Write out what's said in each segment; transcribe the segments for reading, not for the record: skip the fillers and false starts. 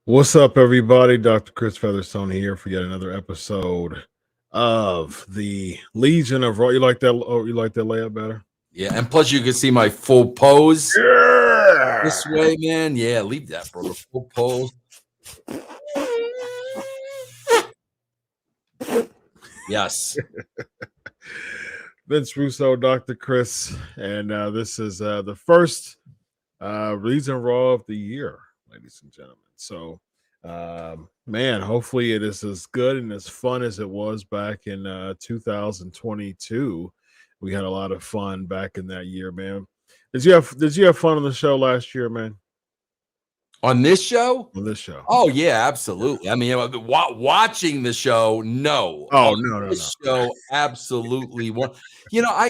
What's up, everybody? Dr. Chris Featherstone here for yet another episode of the Legion of Raw. You like that? Oh, you like that layup better? Yeah, and plus you can see my full pose Yeah. this way, man. Yeah, leave that, bro. The full pose. Yes. Vince Russo, Dr. Chris, and this is the first Legion Raw of the year, ladies and gentlemen. So, man, hopefully it is as good and as fun as it was back in 2022. We had a lot of fun back in that year, man. Did you have fun on the show last year, man? On this show? On this show? Oh yeah, absolutely. I mean, watching the show, no. Oh On no. This show, absolutely.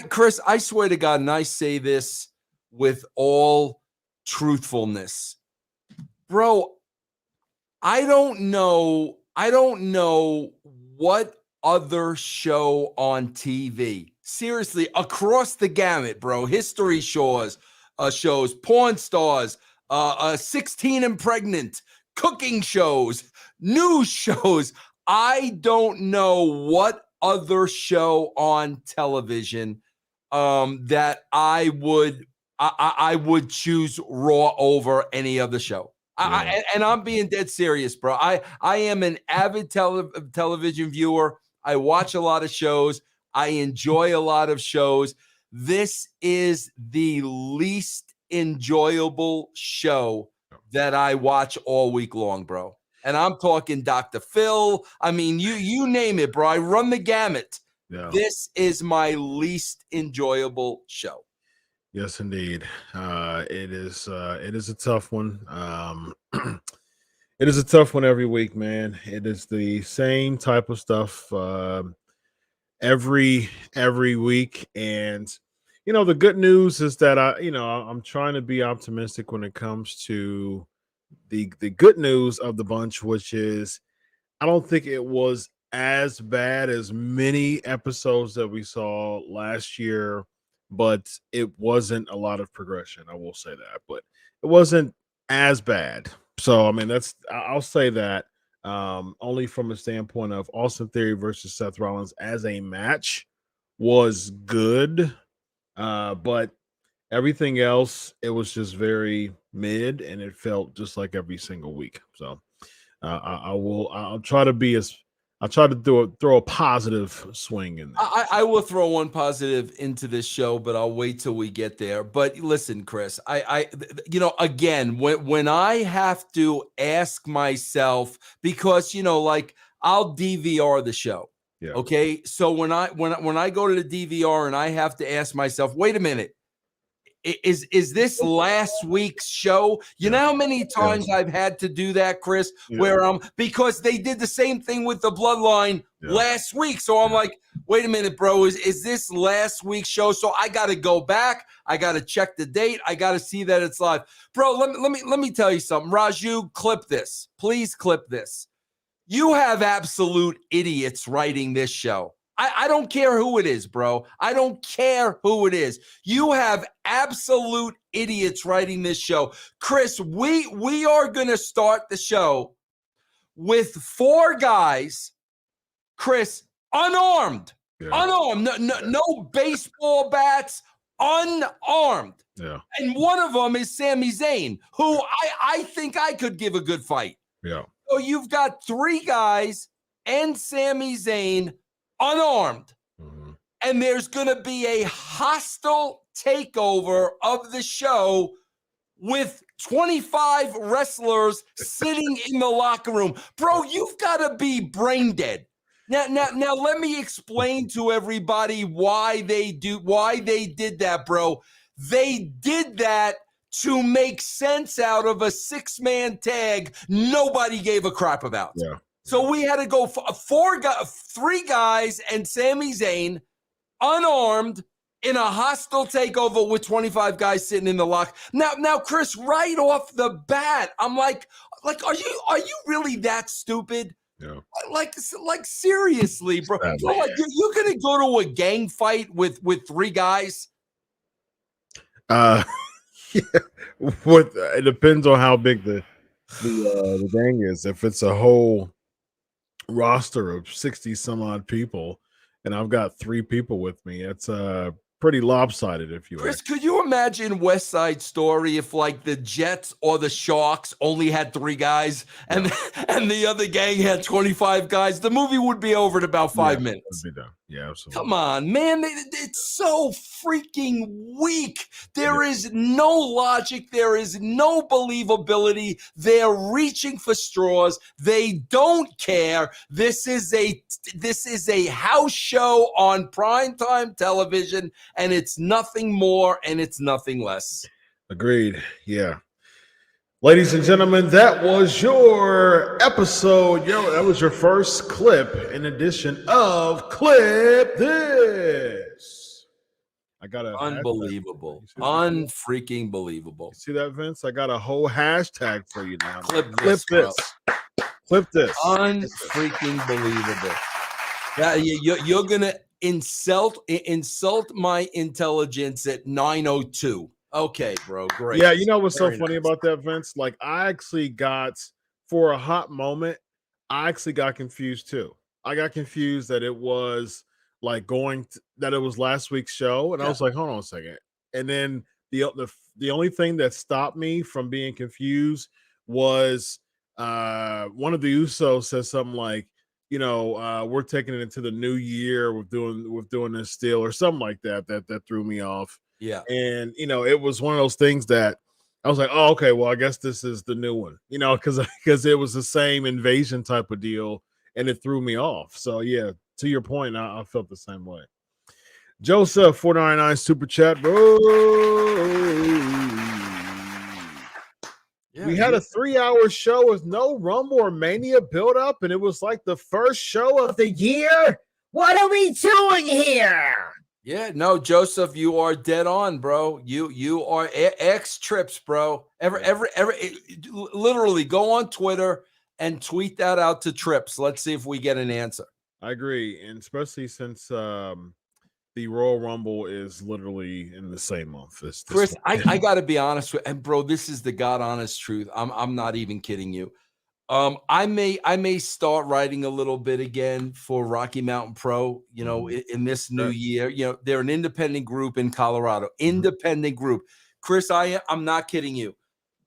Chris, I swear to God, and I say this with all truthfulness, bro. I don't know what other show on TV, seriously, across the gamut, bro. History shows, porn stars, 16 and pregnant, cooking shows, news shows. I don't know what other show on television that I would choose Raw over any other show. Yeah. And I'm being dead serious, bro. I am an avid television viewer. I watch a lot of shows. I enjoy a lot of shows. This is the least enjoyable show that I watch all week long, bro. And I'm talking Dr. Phil. I mean, you name it, bro. I run the gamut. Yeah. This is my least enjoyable show. Yes, indeed. It is a tough one. It is a tough one every week, man. It is the same type of stuff every week. And the good news is that I'm trying to be optimistic when it comes to the good news of the bunch, which is I don't think it was as bad as many episodes that we saw last year, but it wasn't a lot of progression. I will say that, but it wasn't as bad. So, I mean, I'll say that only from a standpoint of Austin Theory versus Seth Rollins as a match was good. But everything else, it was just very mid and it felt just like every single week. So I'll try to throw a positive swing in there. I will throw one positive into this show, but I'll wait till we get there. But listen, Chris, again, when I have to ask myself, because I'll DVR the show. Yeah. Okay. So when I go to the DVR and I have to ask myself, wait a minute, is this last week's show? You know how many times I've had to do that, Chris, where because they did the same thing with the Bloodline last week. So I'm like, wait a minute, bro, is this last week's show? So I got to go back. I got to check the date. I got to see that it's live. Bro, let me tell you something. Raju, clip this. Please clip this. You have absolute idiots writing this show. I don't care who it is, bro. I don't care who it is. You have absolute idiots writing this show. Chris, we are going to start the show with 4 guys, Chris, unarmed. Yeah. Unarmed. No baseball bats, unarmed. Yeah. And one of them is Sami Zayn, who I think I could give a good fight. Yeah. So you've got 3 guys and Sami Zayn unarmed, and there's going to be a hostile takeover of the show with 25 wrestlers sitting in the locker room. Bro, you've got to be brain dead. Now let me explain to everybody why they did that, bro. They did that to make sense out of a 6-man tag nobody gave a crap about. Yeah. So we had to go 3 guys and Sami Zayn unarmed in a hostile takeover with 25 guys sitting in the lock. Now, Chris, right off the bat, I'm like, are you really that stupid? Yeah. Like seriously, bro. Like, you're gonna go to a gang fight with 3 guys? Yeah. It depends on how big the The thing is, if it's a whole roster of 60 some odd people, and I've got 3 people with me, it's pretty lopsided, if you Chris, ask. could you imagine West Side Story if like the Jets or the Sharks only had 3 guys and and the other gang had 25 guys? The movie would be over in about 5 minutes. Be done. Yeah, absolutely. Come on, man. It's so freaking weak. There is no logic. There is no believability. They're reaching for straws. They don't care. This is a house show on primetime television, and it's nothing more and it's nothing less. Agreed. Yeah. Ladies and gentlemen, that was your episode. That was your first clip in edition of Clip This. I got a unbelievable, unfreaking believable. You see that, Vince? I got a whole hashtag for you now. Clip this. Clip this. Unfreaking believable. You're gonna insult my intelligence at 9:02. Okay, bro. Great. Yeah, you know what's so funny about that, Vince? Like, I actually got, for a hot moment, I actually got confused too. I got confused that it was like that it was last week's show, and I was like, hold on a second. And then the only thing that stopped me from being confused was one of the Usos says something like, we're taking it into the new year with doing this still, or something like that threw me off. Yeah. And it was one of those things that I was like, oh, okay, well, I guess this is the new one, because it was the same invasion type of deal, and it threw me off. So yeah, to your point, I felt the same way. Joseph 499 super chat, bro. We had a 3-hour show with no Rumble or Mania build up, and it was like the first show of the year. What are we doing here? Yeah, no, Joseph, you are dead on, bro. You are X trips, bro. Literally go on Twitter and tweet that out to Trips. Let's see if we get an answer. I agree, and especially since the Royal Rumble is literally in the same month. Chris, I got to be honest with you, and bro, this is the God honest truth. I'm not even kidding you. I may start writing a little bit again for Rocky Mountain Pro, in this new year. They're an independent group in Colorado. Independent group. Chris, I'm not kidding you.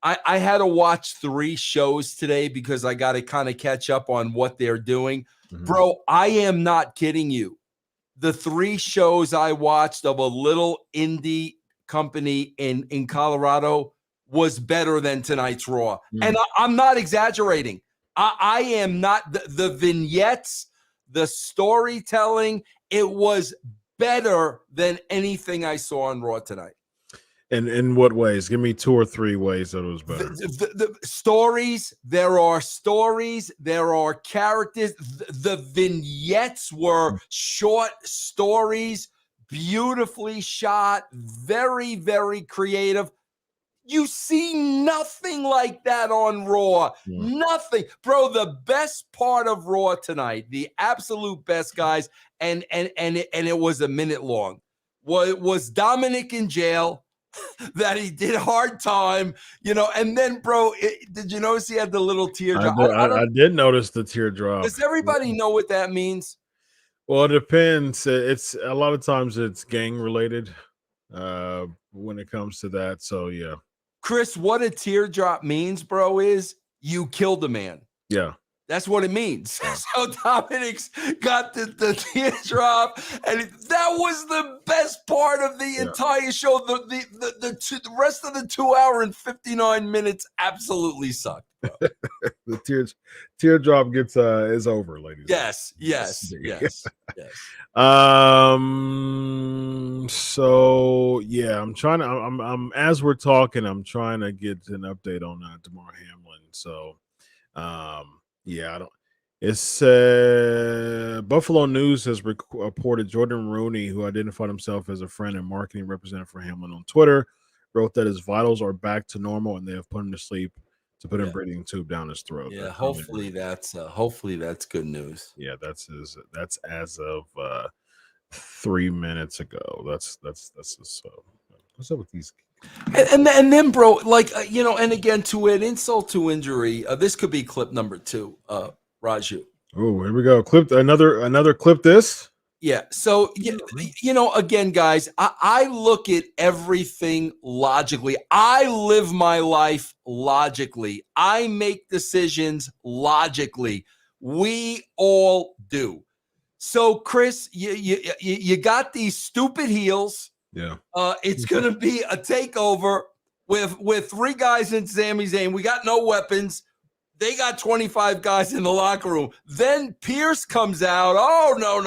I had to watch 3 shows today because I got to kind of catch up on what they're doing. Bro, I am not kidding you. The 3 shows I watched of a little indie company in Colorado was better than tonight's Raw. And I'm not exaggerating. I am not. The vignettes, the storytelling, it was better than anything I saw on Raw tonight. And in what ways? Give me 2 or 3 ways that it was better. The stories, there are characters. The vignettes were short stories, beautifully shot, very, very creative. You see nothing like that on Raw. Nothing. Bro, the best part of Raw tonight, the absolute best, guys, and it was a minute long, was Dominic in jail. That he did hard time, and then, bro, did you notice he had the little teardrop? I did notice the teardrop. Does everybody know what that means? Well, it depends. It's a lot of times it's gang related when it comes to that. So yeah, Chris, what a teardrop means, bro, is you killed a man. Yeah. That's what it means. So Dominic's got the teardrop, and that was the best part of the entire show. The rest of the 2 hour and 59 minutes absolutely sucked. The teardrop gets is over, ladies. Yes. So yeah, I'm as we're talking, I'm trying to get an update on Damar Hamlin. So yeah, I don't. It's Buffalo News has reported Jordan Rooney, who identified himself as a friend and marketing representative for Hamlin on Twitter, wrote that his vitals are back to normal and they have put him to sleep to put a breathing tube down his throat. Yeah, hopefully that's good news. Yeah, that's as of 3 minutes ago. That's so. What's up with these And then, bro, like and again, to add insult to injury, this could be clip number 2, Raju. Oh, here we go. Clip another clip. This. Yeah. So, again, guys, I look at everything logically. I live my life logically. I make decisions logically. We all do. So, Chris, you got these stupid heels. Yeah. It's going to be a takeover with 3 guys in Sami Zayn. We got no weapons. They got 25 guys in the locker room. Then Pierce comes out. Oh, no.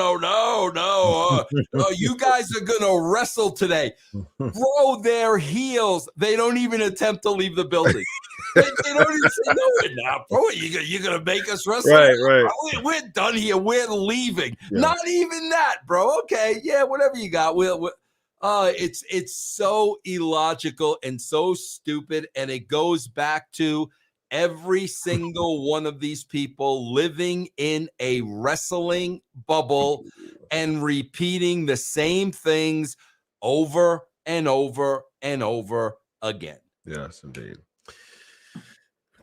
You guys are going to wrestle today. Bro, they're heels. They don't even attempt to leave the building. They don't even say, no, we're not, bro. You're going to make us wrestle? Right. We're done here. We're leaving. Yeah. Not even that, bro. Okay, yeah, whatever you got. It's so illogical and so stupid, and it goes back to every single one of these people living in a wrestling bubble and repeating the same things over and over and over again. Yes, indeed.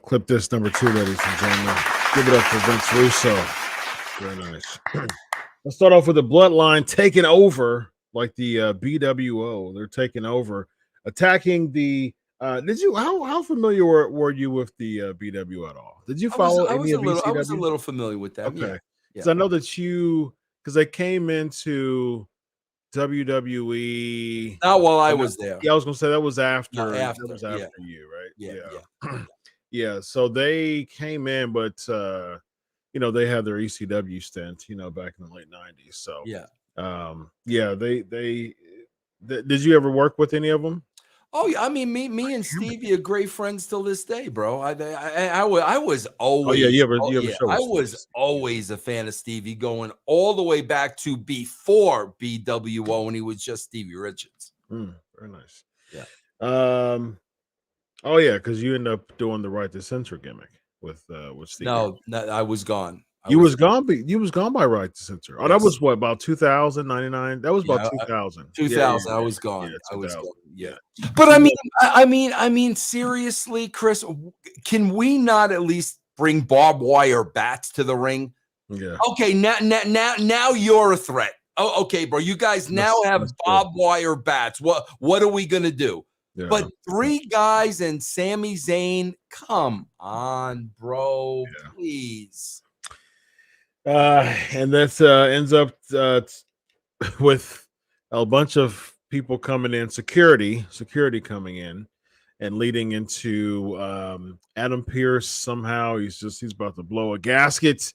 Clip this number 2, ladies and gentlemen. Give it up for Vince Russo. Very nice. Let's start off with the Bloodline taking over, like the BWO. They're taking over, attacking the. How familiar were you with the BWO at all? Did you follow any of ECW? I was a little familiar with that. Okay, because I know that because they came into WWE. Not while I was there. Yeah, I was gonna say that was after. That was after you, right? Yeah. Yeah. So they came in, but they had their ECW stint, back in the late '90s. So did you ever work with any of them? Oh yeah, I mean, me and Stevie are great friends till this day, bro. I was always. I was always a fan of Stevie, going all the way back to before BWO when he was just Stevie Richards. Very nice. Yeah. Oh yeah, because you end up doing the Right to Censor gimmick with Stevie. No, I was gone. You was gone by Right to Censor. Oh, that was what, about 2000, 99? That was about 2000. 2000. I was gone. I was gone. Yeah. But I mean, seriously, Chris, can we not at least bring barbed wire bats to the ring? Yeah. Okay, now you're a threat. Oh, okay, bro. You guys now have barbed wire bats. What are we gonna do? Yeah. But 3 guys and Sami Zayn, come on, bro, please. And that ends up with a bunch of people coming in, security coming in, and leading into Adam Pearce. Somehow he's about to blow a gasket,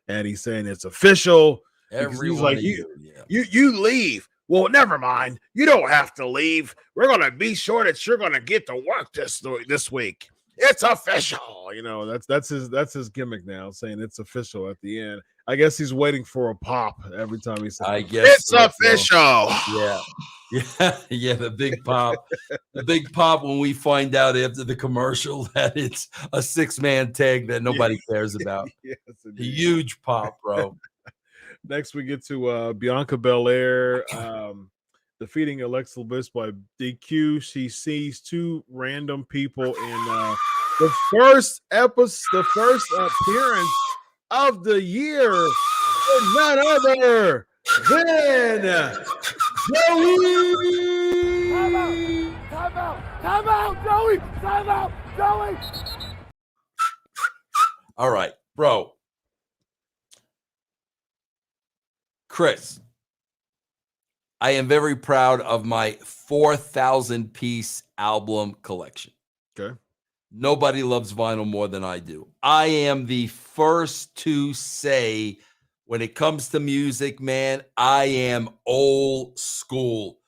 and he's saying it's official. He's like, you leave. Well, never mind. You don't have to leave. We're gonna be sure that you're gonna get to work this week. It's official. That's his gimmick now, saying it's official at the end. I guess he's waiting for a pop every time he says, I guess it's official. Yeah, the big pop. The big pop when we find out after the commercial that it's a 6-man tag that nobody cares about. Yes, a huge pop, bro. Next, we get to Bianca Belair defeating Alexa Bliss by DQ. She sees 2 random people in the first appearance of the year, none other than Joey. Time out, Joey. Time out, Joey. All right, bro. Chris, I am very proud of my 4,000-piece album collection. Okay. Nobody loves vinyl more than I do. I am the first to say, when it comes to music, man, I am old school.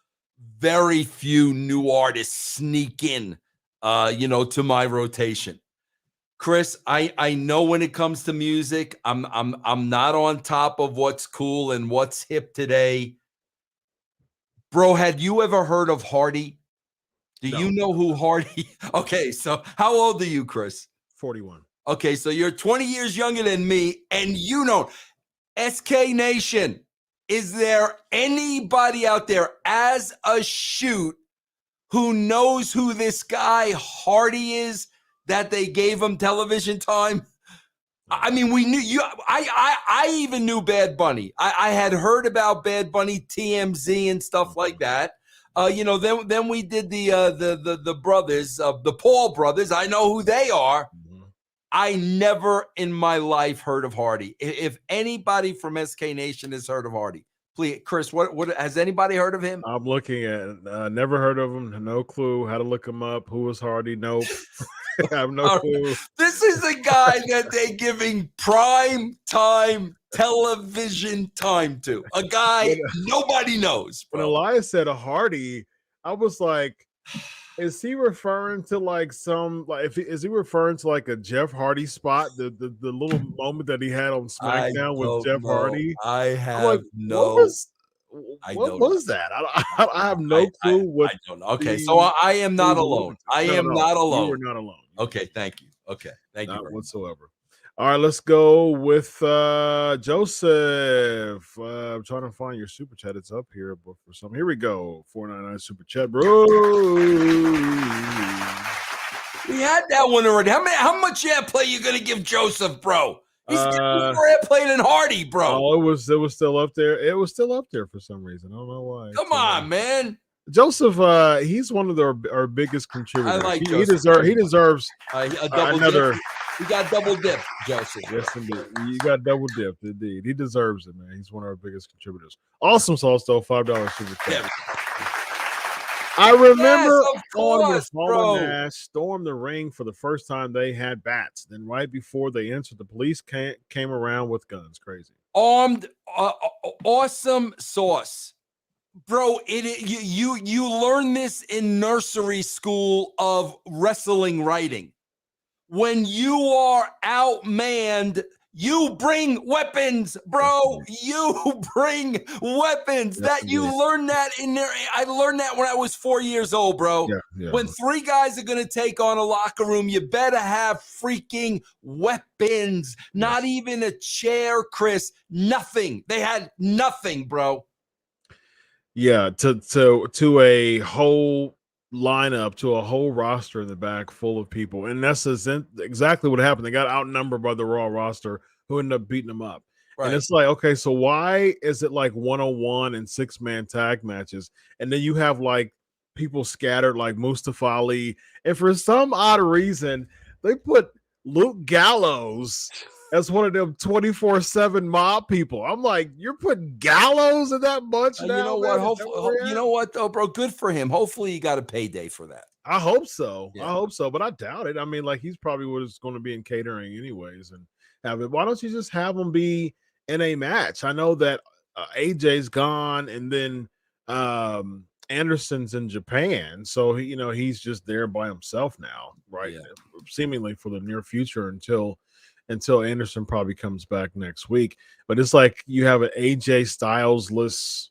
Very few new artists sneak in, to my rotation. Chris, I know when it comes to music, I'm not on top of what's cool and what's hip today. Bro, had you ever heard of Hardy? Do you know who Hardy? Okay, so how old are you, Chris? 41. Okay, so you're 20 years younger than me, and you know, SK Nation, is there anybody out there as a shoot who knows who this guy Hardy is that they gave him television time? I mean, we knew you. I even knew Bad Bunny. I had heard about Bad Bunny, TMZ, and stuff like that. Then we did the brothers, the Paul brothers. I know who they are. I never in my life heard of Hardy. If anybody from SK Nation has heard of Hardy, please, Chris, what has anybody heard of him? I'm looking at never heard of him, no clue how to look him up. Who was Hardy? Nope. I have no clue. This is a guy that they're giving prime time television time to. A guy nobody knows. Bro. When Elias said a Hardy, I was like, is he referring to like some is he referring to like a Jeff Hardy spot? The little moment that he had on SmackDown with Jeff Hardy? I have like, no. What was that? I have no clue. What I don't know. Okay, so I am not alone. I am not alone. You are not alone. Okay, thank you. Okay, thank you. Not whatsoever. All right, let's go with Joseph. I'm trying to find your super chat. It's up here, but for some, here we go. 499 super chat, bro. We had that one already. How much airplay you gonna give Joseph, bro? He's getting more airplay than Hardy, bro. Oh, it was still up there. It was still up there for some reason. I don't know why. Come on, man. Joseph, he's one of our biggest contributors. I like he deserves another. Dip. You got double dip, Joseph. Yes, indeed. You got double dip, indeed. He deserves it, man. He's one of our biggest contributors. Awesome sauce, though. $5 super chat. I remember when Paul Nash stormed the ring for the first time. They had bats. Then right before they entered, the police came around with guns. Crazy. Armed, awesome sauce. Bro, you learn this in nursery school of wrestling writing. When you are outmanned, you bring weapons, bro. You bring weapons. That you learn that in there. I learned that when I was 4 years old, bro. Yeah. When three guys are going to take on a locker room, you better have freaking weapons. Not even a chair, Chris. Nothing. They had nothing, bro. Yeah, to a whole lineup, to a whole roster in the back full of people. And that's exactly what happened. They got outnumbered by the Raw roster who ended up beating them up. Right. And it's like, okay, so why is it like 101 and 6-man tag matches? And then you have like people scattered like Mustafa Ali. And for some odd reason, they put Luke Gallows as one of them 24/7 mob people. I'm like, you're putting Gallows in that bunch now? You know what? You know what, though, bro? Good for him. Hopefully he got a payday for that. I hope so. Yeah. I hope so, but I doubt it. I mean, like, he's probably was going to be in catering anyways and have it. Why don't you just have him be in a match? I know that AJ's gone and then Anderson's in Japan. So, he's just there by himself now, right? Yeah. Seemingly for the near future until Anderson probably comes back next week. But it's like you have an AJ Styles-less,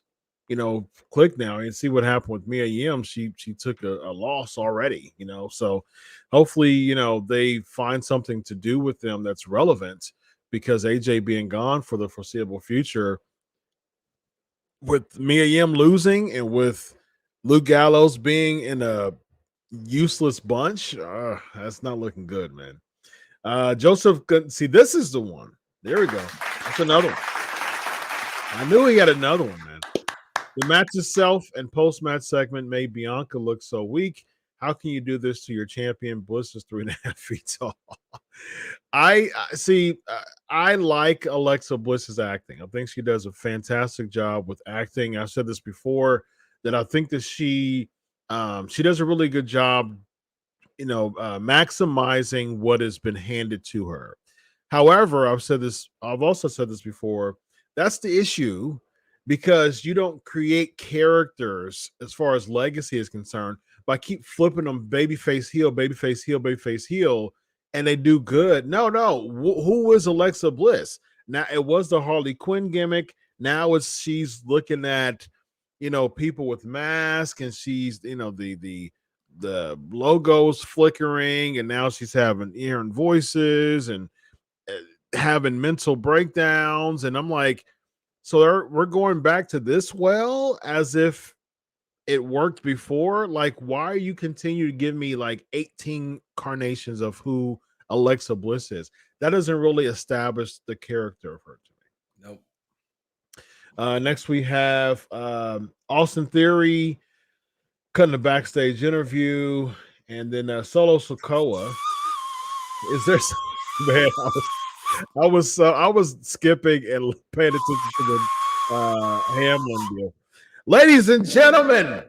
click now, and see what happened with Mia Yim. She took a loss already, so hopefully, they find something to do with them that's relevant, because AJ being gone for the foreseeable future, with Mia Yim losing and with Luke Gallows being in a useless bunch, that's not looking good, man. Joseph, see, this is the one. There we go. That's another one. I knew he had another one, man. The match itself and post-match segment made Bianca look so weak. How can you do this to your champion? Bliss is 3.5 feet tall. I see. I like Alexa Bliss's acting. I think she does a fantastic job with acting. I've said this before, that I think that she does a really good job, maximizing what has been handed to her. However, I've also said this before. That's the issue, because you don't create characters as far as legacy is concerned by keep flipping them babyface heel, babyface heel, babyface heel, and they do good. No. Who was Alexa Bliss? Now, it was the Harley Quinn gimmick. Now she's looking at, people with masks, and she's, the logo's flickering, and now she's hearing voices and having mental breakdowns. And I'm like, so we're going back to this, as if it worked before. Like, why are you continue to give me like 18 carnations of who Alexa Bliss is? That doesn't really establish the character of her to me. Nope. Next we have Austin Theory cutting a backstage interview, and then Solo Sikoa. Is there man? I was skipping and paying attention to the Hamlin deal. Ladies and gentlemen,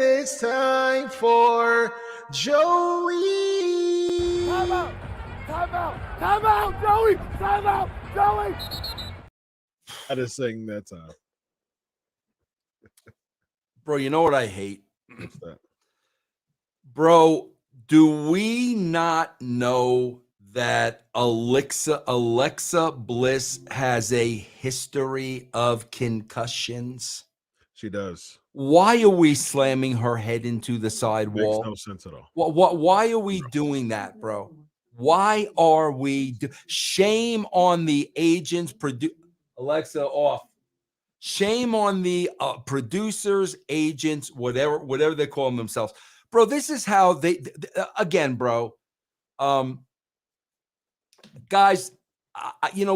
it's time for Joey. Time out! Time out! Time out, Joey! Time out, Joey! I just sing that time. Bro, you know what I hate? What's that? Bro, do we not know that Alexa Bliss has a history of concussions? She does. Why are we slamming her head into the sidewall? Makes no sense at all. Why are we doing that, bro? Why are we? Shame on the agents. Alexa off. Shame on the producers, agents, whatever they call themselves, bro. This is how they again, bro. Guys,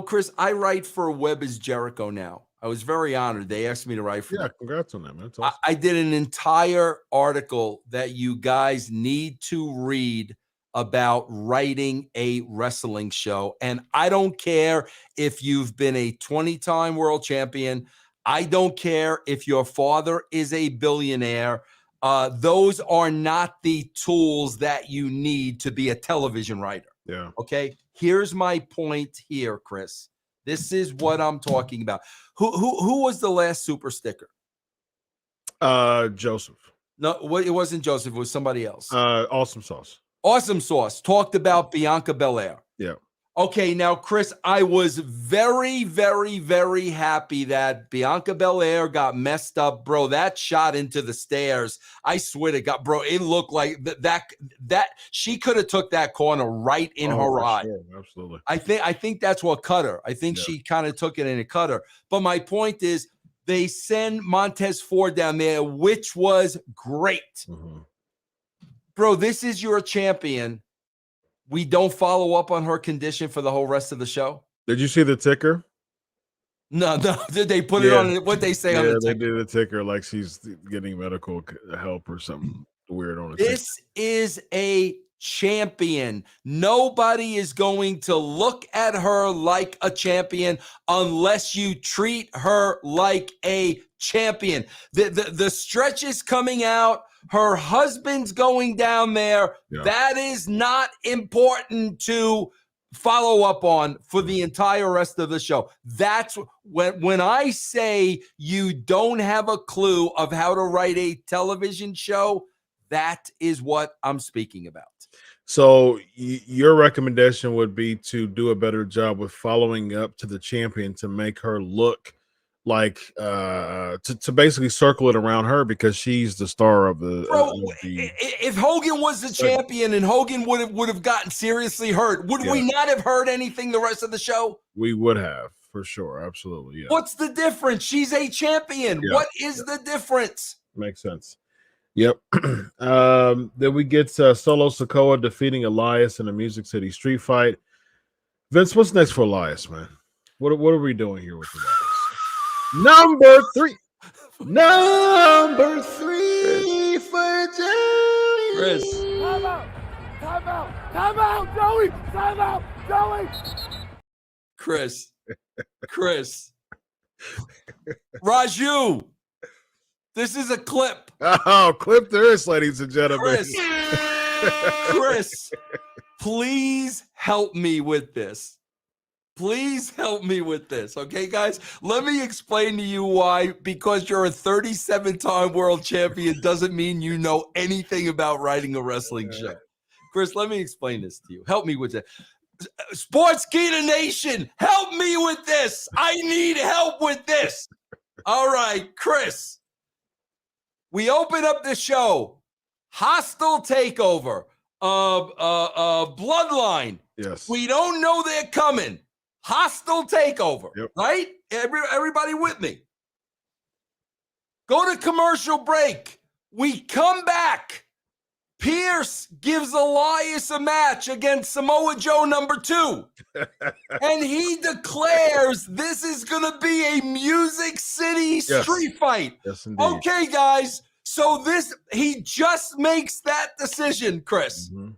Chris, I write for Web is Jericho now. I was very honored. They asked me to write for them. Congrats on that, man. Awesome. I did an entire article that you guys need to read about writing a wrestling show. And I don't care if you've been a 20-time world champion. I don't care if your father is a billionaire. Those are not the tools that you need to be a television writer. Yeah. Okay. Here's my point here, Chris. This is what I'm talking about. Who was the last super sticker? Joseph. No, it wasn't Joseph. It was somebody else. Awesome Sauce. Awesome Sauce talked about Bianca Belair. Yeah. Okay, now, Chris, I was very, very, very happy that Bianca Belair got messed up, bro. That shot into the stairs, I swear to God, bro, it looked like that she could have took that corner right in her eye. Sure. Absolutely. I think that's what cut her. I think she kind of took it and it cut her. But my point is, they send Montez Ford down there, which was great. Mm-hmm. Bro, this is your champion. We don't follow up on her condition for the whole rest of the show. Did you see the ticker? No. Did they put it on what they say on the ticker? They did the ticker like she's getting medical help or something weird on it. This is a champion. Nobody is going to look at her like a champion unless you treat her like a champion. The stretch is coming out. Her husband's going down there. Yeah. That is not important to follow up on for the entire rest of the show. That's when I say you don't have a clue of how to write a television show, that is what I'm speaking about. So your recommendation would be to do a better job with following up to the champion to make her look like to basically circle it around her because she's the star of the. Bro, if Hogan was the champion and Hogan would have gotten seriously hurt, would we not have heard anything the rest of the show? We would have, for sure, absolutely. Yeah. What's the difference? She's a champion. Yeah. What is the difference? Makes sense. Yep. Then we get Solo Sikoa defeating Elias in a Music City street fight. Vince, what's next for Elias, man? What are we doing here with Elias? Number three for Joey. Chris. Time out! Time out! Time out, Joey! Time out, Joey! Chris. Raju. This is a clip. Oh, clip this, ladies and gentlemen. Chris, please help me with this. Please help me with this, okay, guys? Let me explain to you why, because you're a 37-time world champion doesn't mean you know anything about writing a wrestling show. Chris, let me explain this to you. Help me with it. Sportskeeda Nation, help me with this. I need help with this. All right, Chris. We open up the show. Hostile takeover. Bloodline. Yes. We don't know they're coming. Hostile takeover, right? Everybody with me. Go to commercial break. We come back. Pierce gives Elias a match against Samoa Joe #2. And he declares this is going to be a Music City street fight. Yes, indeed. Okay, guys. So he just makes that decision, Chris. Mm-hmm.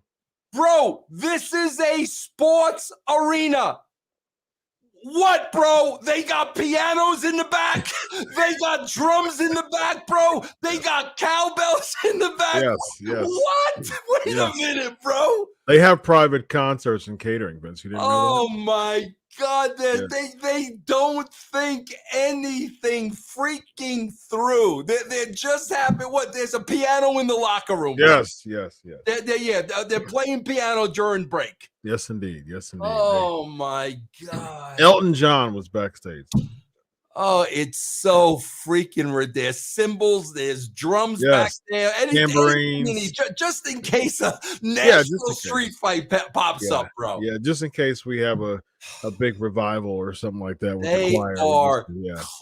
Bro, this is a sports arena. What, bro? They got pianos in the back. They got drums in the back, bro. They got cowbells in the back. Yes. What? Wait a minute, bro. They have private concerts and catering, Vince. You didn't know that? Oh, my God. They don't think anything freaking through. They're just happy. What? There's a piano in the locker room. Yes. They're playing piano during break. Yes, indeed. Oh, my God. Elton John was backstage. Oh, it's so freaking ridiculous. There's cymbals, there's drums back there, tambourines, just in case a national street fight pops up, bro. Yeah, just in case we have a big revival or something like that. With they the choir. are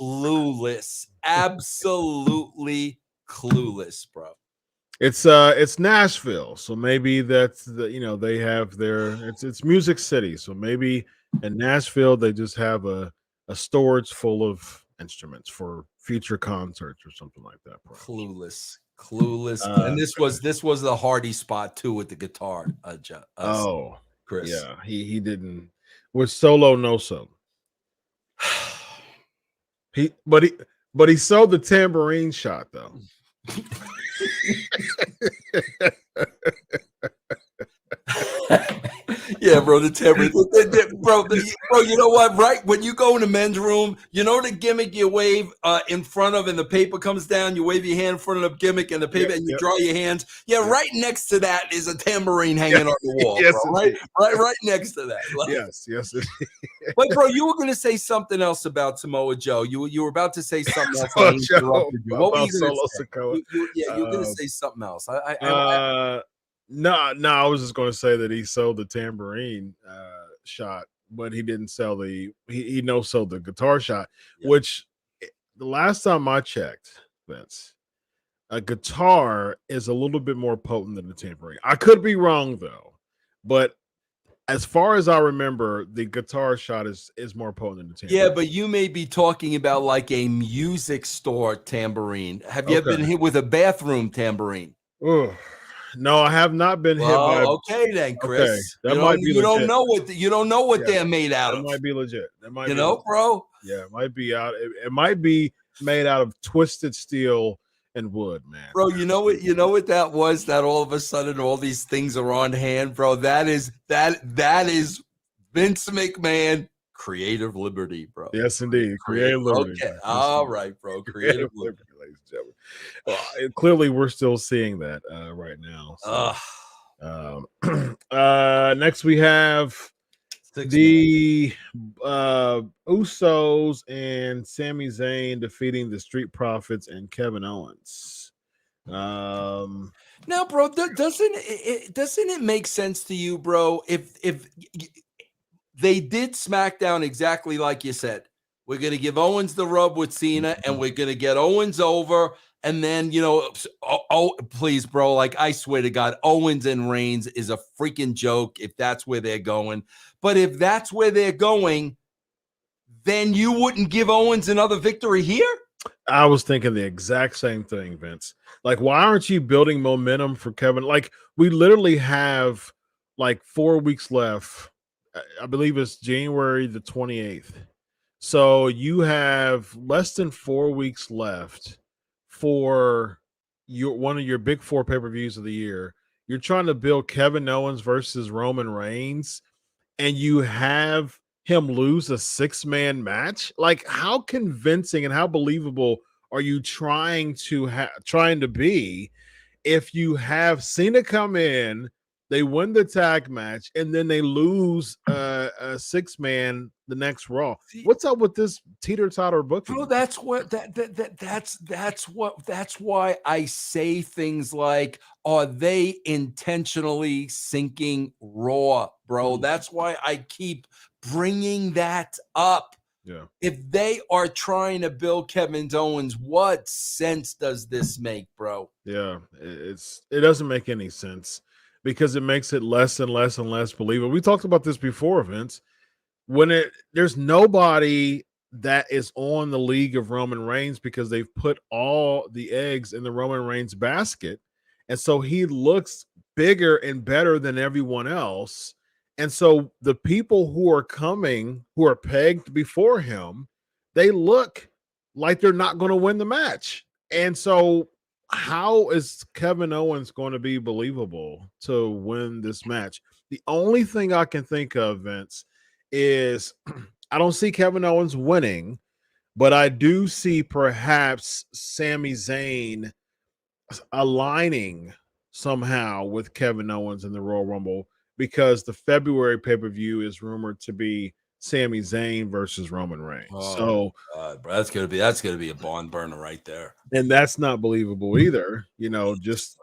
clueless, absolutely clueless, bro. It's Nashville, so maybe that's they have it's Music City, so maybe in Nashville they just have a storage full of instruments for future concerts or something like that. Probably. Clueless. And this was the Hardy spot too with the guitar. Chris. Yeah, he didn't with solo no solo. But he sold the tambourine shot though. Yeah, bro, the tambourine. Bro, you know what? Right when you go in the men's room, you know the gimmick you wave in front of, and the paper comes down. You wave your hand in front of the gimmick, and the paper, and you draw your hands. Yeah, right next to that is a tambourine hanging on the wall. Yes, bro. Right next to that. Like, yes. But bro, you were going to say something else about Samoa Joe. You were about to say something else. What were you going to say? You were going to say something else. No, I was just going to say that he sold the tambourine shot, but he didn't sell he no sold the guitar shot, which the last time I checked, Vince, a guitar is a little bit more potent than the tambourine. I could be wrong though, but as far as I remember, the guitar shot is more potent than the tambourine. Yeah, but you may be talking about like a music store tambourine. Have you ever been hit with a bathroom tambourine? Ugh. No, I have not been hit by. Okay, then, Chris. Okay. That might be. You don't know what they're made out of. It might be legit. That might. Bro. Yeah, it might be out. It might be made out of twisted steel and wood, man. Bro, you know what that was? That all of a sudden all these things are on hand, bro. That is Vince McMahon. Creative liberty, bro. Yes, indeed. Creative liberty. Okay. All right, bro. Creative liberty. Ladies and gentlemen. Well, clearly, we're still seeing that right now. So. Next, we have the Usos and Sami Zayn defeating the Street Profits and Kevin Owens. Now, bro, doesn't it make sense to you, bro? If they did SmackDown exactly like you said. We're going to give Owens the rub with Cena, and we're going to get Owens over. And then, please, bro, like I swear to God, Owens and Reigns is a freaking joke if that's where they're going. But if that's where they're going, then you wouldn't give Owens another victory here? I was thinking the exact same thing, Vince. Like, why aren't you building momentum for Kevin? Like, we literally have like 4 weeks left. I believe it's January the 28th. So you have less than 4 weeks left for one of your big four pay-per-views of the year. You're trying to build Kevin Owens versus Roman Reigns, and you have him lose a 6-man match. Like, how convincing and how believable are you trying to be if you have Cena come in, they win the tag match, and then they lose a 6-man the next Raw? What's up with this teeter-totter booking? Bro, that's why I say things like, are they intentionally sinking Raw, bro? That's why I keep bringing that up. Yeah. If they are trying to build Kevin Owens, what sense does this make, bro? Yeah, it doesn't make any sense because it makes it less and less and less believable. We talked about this before, Vince. When there's nobody that is on the League of Roman Reigns because they've put all the eggs in the Roman Reigns basket, and so he looks bigger and better than everyone else. And so the people who are coming, who are pegged before him, they look like they're not going to win the match. And so how is Kevin Owens going to be believable to win this match? The only thing I can think of, Vince, is I don't see Kevin Owens winning, but I do see perhaps Sami Zayn aligning somehow with Kevin Owens in the Royal Rumble because the February pay-per-view is rumored to be Sami Zayn versus Roman Reigns. Oh, God, bro, that's gonna be a barn burner right there. And that's not believable either. Just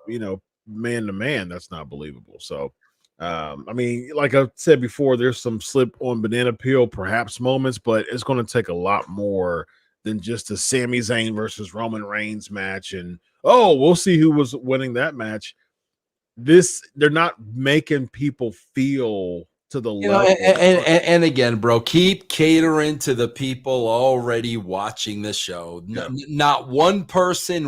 man to man, that's not believable. So I mean, like I said before, there's some slip on banana peel, perhaps moments, but it's going to take a lot more than just a Sami Zayn versus Roman Reigns match. And we'll see who was winning that match. They're not making people feel to the level. And again, bro, keep catering to the people already watching the show. Yeah. Not one person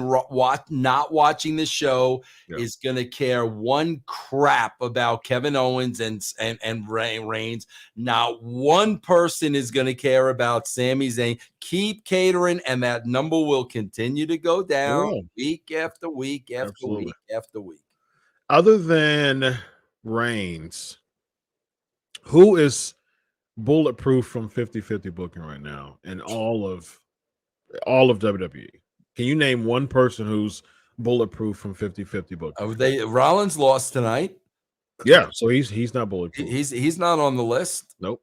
not watching the show Yeah. is going to care one crap about Kevin Owens and Reigns. Not one person is going to care about Sami Zayn. Keep catering, and that number will continue to go down week after week after week after week. Other than Reigns, who is bulletproof from 50-50 booking right now in all of WWE? Can you name one person who's bulletproof from 50-50 booking? Rollins lost tonight. Yeah, so he's not bulletproof. He's not on the list. Nope.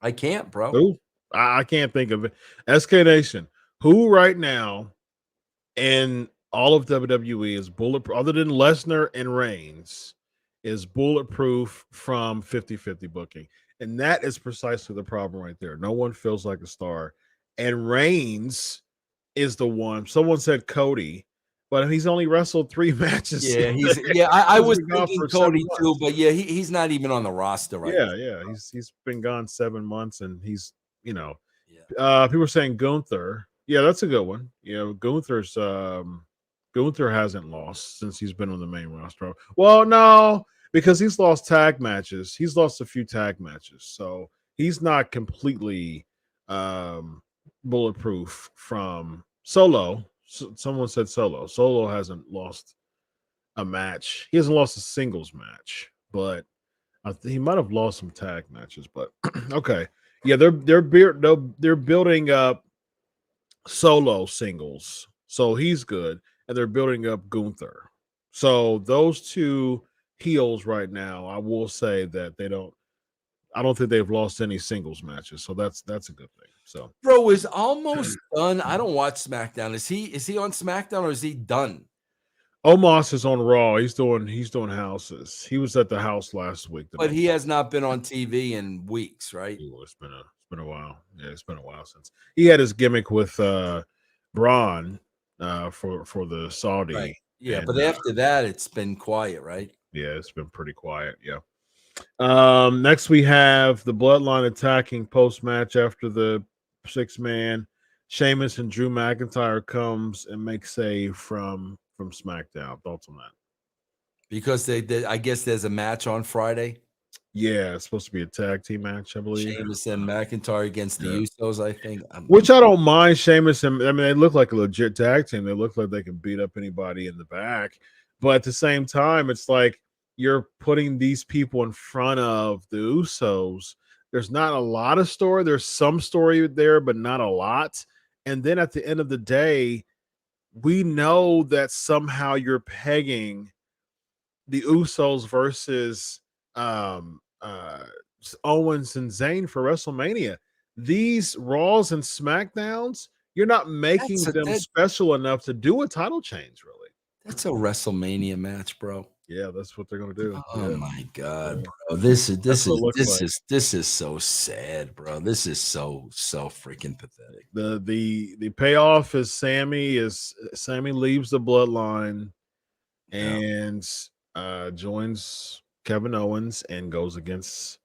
I can't, bro. Who? I can't think of it. SK Nation, who right now in all of WWE is bulletproof, other than Lesnar and Reigns, is bulletproof from 50-50 booking. And that is precisely the problem right there. No one feels like a star. And Reigns is the one. Someone said Cody, but he's only wrestled 3 matches. Yeah, I was thinking Cody too, but yeah, he's not even on the roster right now. Yeah. He's been gone 7 months, and he's, people are saying Gunther. Yeah, that's a good one. Gunther hasn't lost since he's been on the main roster. Well, no, because he's lost tag matches. He's lost a few tag matches. So he's not completely bulletproof from Solo. Someone said Solo. Solo hasn't lost a match. He hasn't lost a singles match, but he might have lost some tag matches. But okay, yeah, they're building up Solo singles, so he's good, and they're building up Gunther. So those two heels right now, I will say that I don't think they've lost any singles matches, so that's a good thing. So bro is almost done. I don't watch SmackDown. Is he on SmackDown or is he done? Omos is on Raw. He's doing houses. He was at the house last week, but he has not been on TV in weeks, right? It's been a while. Yeah, it's been a while since he had his gimmick with Braun for the Saudi. Right. Yeah, but after that, it's been quiet, right? Yeah, it's been pretty quiet. Yeah. Next we have the Bloodline attacking post-match after the 6-man. Sheamus and Drew McIntyre comes and makes save from SmackDown. Thoughts on that? Because I guess there's a match on Friday. Yeah, it's supposed to be a tag team match, I believe. Sheamus and McIntyre against the Usos, I think. Which I don't mind. Sheamus and they look like a legit tag team. They look like they can beat up anybody in the back. But at the same time, it's like you're putting these people in front of the Usos. There's not a lot of story. There's some story there, but not a lot. And then at the end of the day, we know that somehow you're pegging the Usos versus Owens and Zayn for WrestleMania. These Raws and SmackDowns, you're not making them special enough to do a title change, really. That's a WrestleMania match, bro. Yeah, that's what they're gonna do. Oh Yeah. my God, bro! This like. is so sad, bro. This is so freaking pathetic. The payoff is Sammy leaves the bloodline Yeah. and joins Kevin Owens and goes against.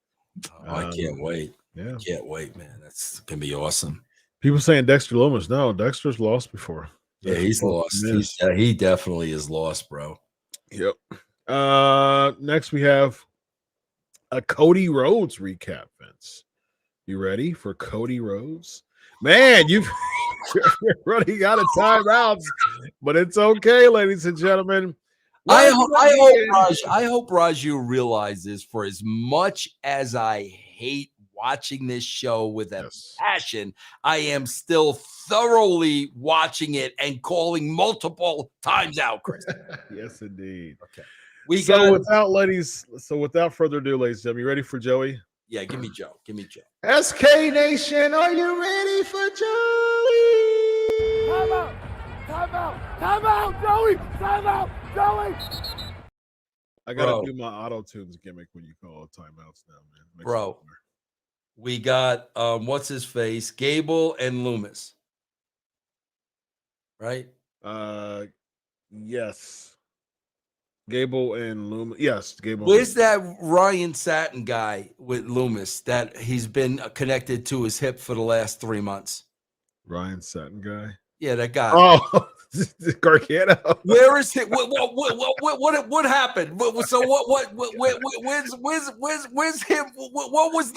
Oh, I can't wait. Yeah, Can't wait, man. That's gonna be awesome. people saying Dexter Lumis. No, Dexter's lost before. Yeah, he's lost. He definitely is lost, bro. Yep. Next we have a Cody Rhodes recap, Vince. You ready for Cody Rhodes? Man, you've running out of timeouts, but it's okay, ladies and gentlemen. I hope Raj, you realize this. For as much as I hate watching this show with a passion, I am still thoroughly watching it and calling multiple times out, Chris. Yes, indeed. Okay. Without further ado, ladies and gentlemen, you ready for Joey? Yeah, give me Joe. Give me Joe. SK Nation, are you ready for Joey? Time out! Time out! Time out, Joey! Time out, Joey! I gotta do my auto tunes gimmick when you call timeouts now, man. Bro, we got what's his face, Gable and Loomis, right? Yes. Gable and Loomis. Yes, Gable. Where's that Ryan Satin guy with Loomis that he's been connected to his hip for the last 3 months? Ryan Satin guy. Yeah, that guy. Oh, Gargano. Where is it? What happened? So where's him? What was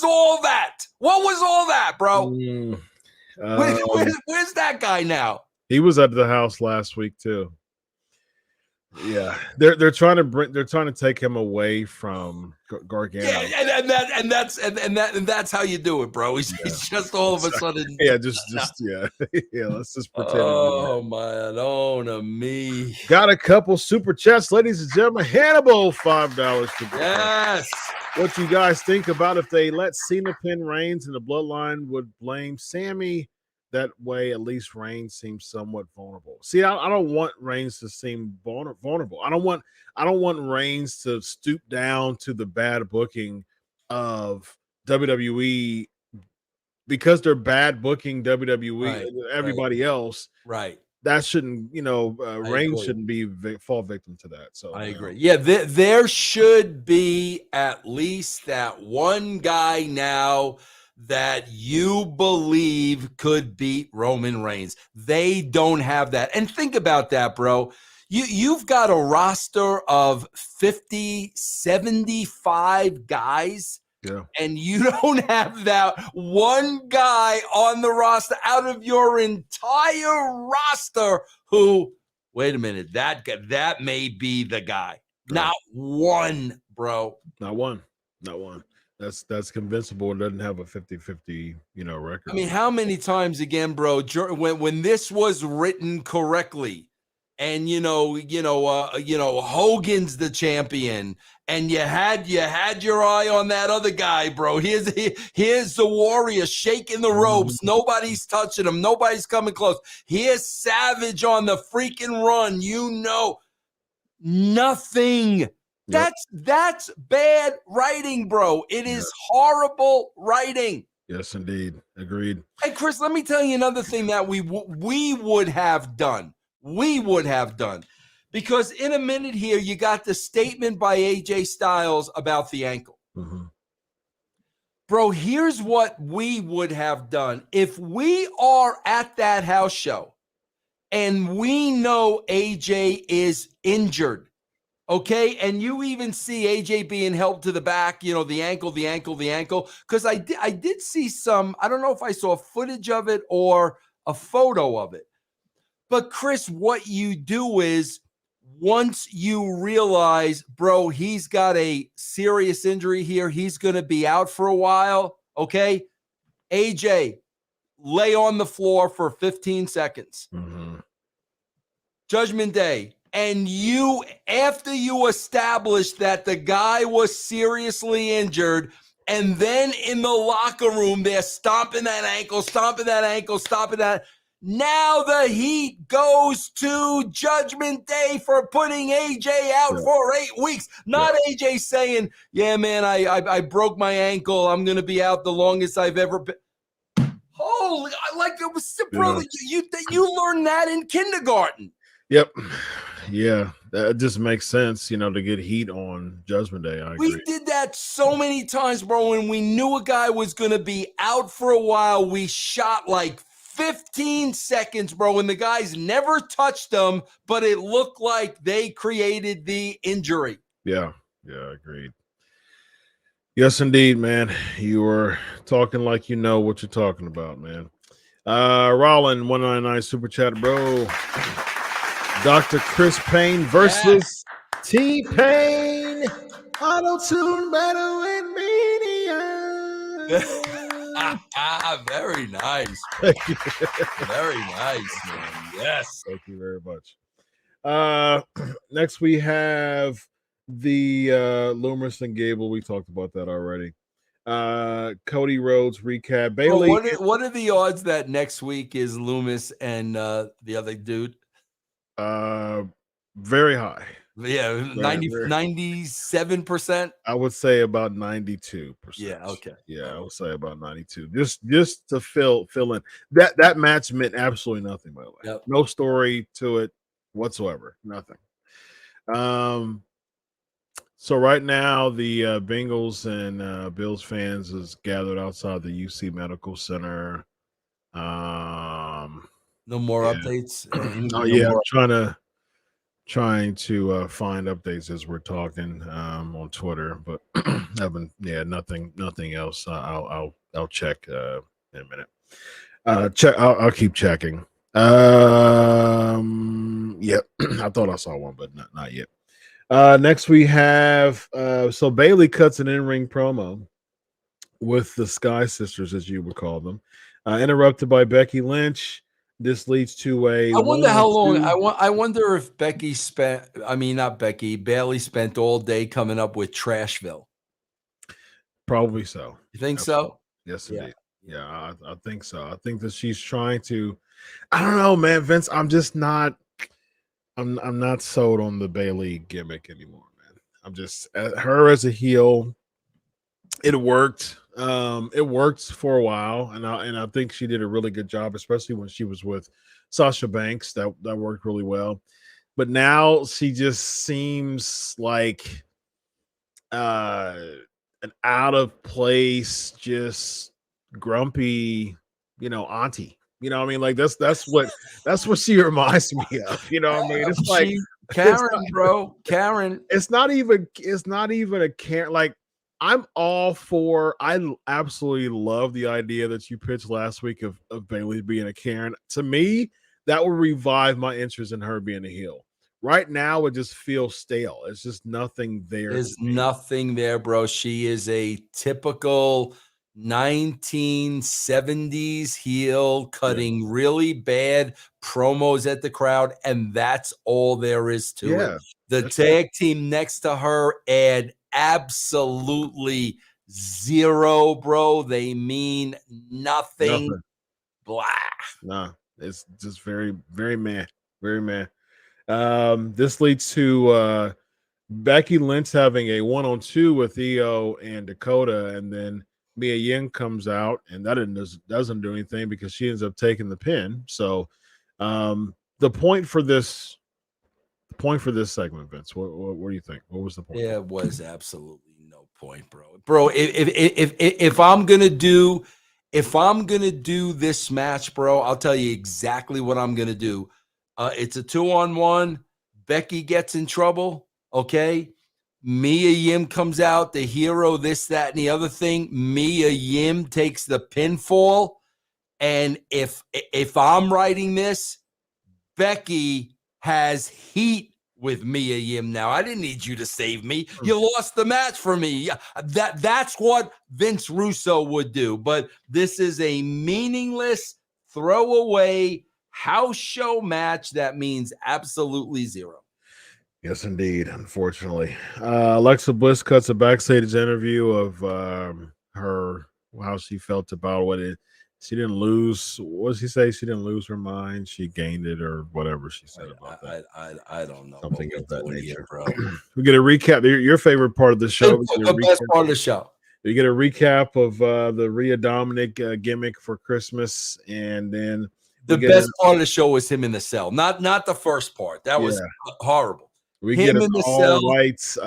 all that? What was all that, bro? Where's that guy now? He was at the house last week too. Yeah, they're trying to take him away from Gargano. Yeah, and that's how you do it, bro. He's just all of a sudden. Yeah, just yeah. Let's just pretend. Oh man, on me. Got a couple super chats, ladies and gentlemen. Hannibal, $5 to yes. What you guys think about if they let Cena pin Reigns and the Bloodline would blame Sammy? That way, at least Reigns seems somewhat vulnerable. See, I don't want Reigns to seem vulnerable. I don't want Reigns to stoop down to the bad booking of WWE because they're bad booking WWE. Everybody else, right? That shouldn't, Reigns shouldn't fall victim to that. So I agree. Yeah, there should be at least that one guy now that you believe could beat Roman Reigns. They don't have that. And think about that, bro. You've got a roster of 50, 75 guys, and you don't have that one guy on the roster out of your entire roster who, wait a minute, that may be the guy. Right. Not one, bro. Not one. That's convincible. It doesn't have a 50-50, record. I mean, how many times again, bro, when this was written correctly and Hogan's the champion and you had your eye on that other guy, bro. Here's the Warrior shaking the ropes. Nobody's touching him. Nobody's coming close. Here's Savage on the freaking run. Nothing. That's bad writing, bro. It is horrible writing. Yes, indeed. Agreed. Hey, Chris, let me tell you another thing that we would have done. We would have done. Because in a minute here, you got the statement by AJ Styles about the ankle. Mm-hmm. Bro, here's what we would have done. If we are at that house show and we know AJ is injured, okay, and you even see AJ being helped to the back, the ankle. Because I did see some, I don't know if I saw footage of it or a photo of it. But Chris, what you do is once you realize, bro, he's got a serious injury here, he's going to be out for a while, okay? AJ, lay on the floor for 15 seconds. Mm-hmm. Judgment Day. And after you establish that the guy was seriously injured, and then in the locker room, they're stomping that ankle, stomping that. Now the heat goes to Judgment Day for putting AJ out for 8 weeks. Not AJ saying, yeah, man, I broke my ankle. I'm going to be out the longest I've ever been. Holy, like it was, brother, you learned that in kindergarten. Yep. Yeah, that just makes sense, to get heat on Judgment Day. We did that so many times, bro. When we knew a guy was going to be out for a while, we shot like 15 seconds, bro, and the guys never touched them, but it looked like they created the injury. Yeah, agreed. Yes, indeed, man. You were talking like you know what you're talking about, man. Rollins 199 super chat, bro. Dr. Chris Payne versus T-Pain. Auto-tune battle in media. Very nice. Very nice, man. Yes. Thank you very much. Next we have the Loomis and Gable. We talked about that already. Cody Rhodes recap. Bayley. What are the odds that next week is Loomis and the other dude? Very high. Yeah, 97%. I would say about 92%. Yeah, okay. Yeah, I would say about 92. Just to fill in. That match meant absolutely nothing, by the way. Yep. No story to it whatsoever. Nothing. So right now the Bengals and Bills fans is gathered outside the UC Medical Center. No more updates. I'm trying to find updates as we're talking on Twitter, but nothing else. I'll check in a minute. I'll keep checking. Yep. I thought I saw one, but not yet. Next we have so Bayley cuts an in-ring promo with the Sky Sisters, as you would call them, interrupted by Becky Lynch. This leads to a. I wonder how long. I wonder if Bayley spent all day coming up with Trashville. Probably so. You think so? Yes, indeed. Yeah, I think so. I think that she's trying to. I don't know, man, Vince. I'm just not. I'm not sold on the Bayley gimmick anymore, man. I'm just her as a heel. It worked. It worked for a while, and I think she did a really good job, especially when she was with Sasha Banks. That worked really well. But now she just seems like an out of place, just grumpy, auntie. You know what I mean? Like that's what she reminds me of. You know what I mean? It's like Karen, bro. Karen. It's not even a Karen. Like I'm all for. I absolutely love the idea that you pitched last week of Bayley being a Karen. To me, that would revive my interest in her being a heel. Right now, it just feels stale. It's just nothing there. There's nothing there, bro. She is a typical 1970s heel cutting really bad promos at the crowd, and that's all there is to it. The tag team next to her add absolutely zero, bro. They mean nothing. Blah. Nah, it's just very, very meh. Very meh. This leads to Becky Lynch having a 1-on-2 with Io and Dakota, and then Mia Yim comes out, and that doesn't do anything because she ends up taking the pin. So, the point for this segment, Vince, what do you think? What was the point? There was absolutely no point, bro. Bro, if I'm gonna do this match, bro, I'll tell you exactly what I'm gonna do. It's a 2-on-1. Becky gets in trouble. Okay. Mia Yim comes out, the hero, this, that, and the other thing. Mia Yim takes the pinfall. And if I'm writing this, Becky has heat with Mia Yim now. I didn't need you to save me. You lost the match for me. That's what Vince Russo would do. But this is a meaningless throwaway house show match that means absolutely zero. Yes, indeed. Unfortunately, Alexa Bliss cuts a backstage interview of her how she felt about what it She didn't lose. What did she say? She didn't lose her mind. She gained it, or whatever she said about that. I don't know. Something of that nature, bro. We get a recap. Your favorite part of the show. The best part of the show. You get a recap of the Rhea Dominic gimmick for Christmas, and then the best part of the show was him in the cell. Not the first part. That was horrible. We him get an in the all cell. whites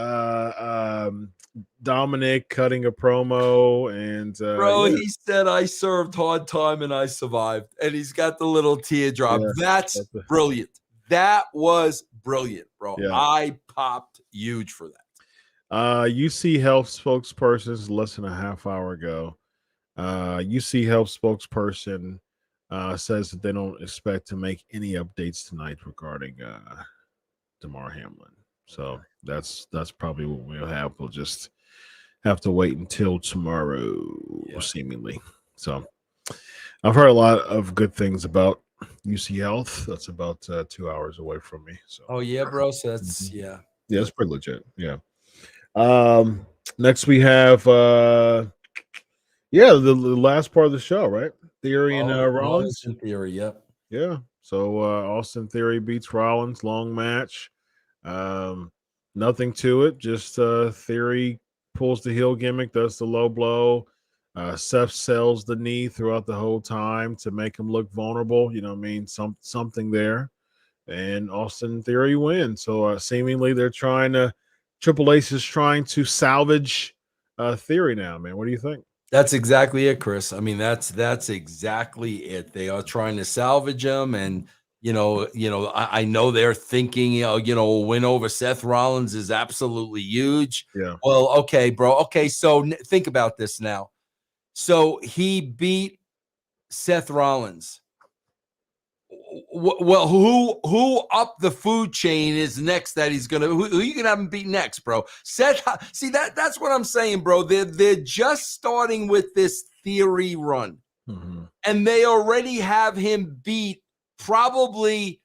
Dominic cutting a promo, and bro, he said, "I served hard time and I survived," and he's got the little teardrop. That's brilliant. That was brilliant, bro. Yeah. I popped huge for that. UC Health spokesperson less than a half hour ago. UC Health spokesperson says that they don't expect to make any updates tonight regarding DeMar Hamlin. So that's probably what we'll have. We'll just have to wait until tomorrow, seemingly. So I've heard a lot of good things about UC Health. That's about 2 hours away from me. So bro. So that's it's pretty legit. Yeah. Next we have the last part of the show, right? Theory and Rollins. In Theory, yep. Yeah. So Austin Theory beats Rollins, long match. Nothing to it, just Theory pulls the heel gimmick, does the low blow. Seth sells the knee throughout the whole time to make him look vulnerable. You know what I mean? Something there. And Austin Theory wins. So seemingly they're trying to Triple H is trying to salvage Theory now, man. What do you think? That's exactly it, Chris. I mean, that's exactly it. They are trying to salvage him, and I know they're thinking, a win over Seth Rollins is absolutely huge. Yeah. Well, okay, bro. Okay, so think about this now. So he beat Seth Rollins. Well, who up the food chain is next that he's gonna who you gonna have him beat next, bro? Seth, see that's what I'm saying, bro. They're just starting with this Theory run, and they already have him beat probably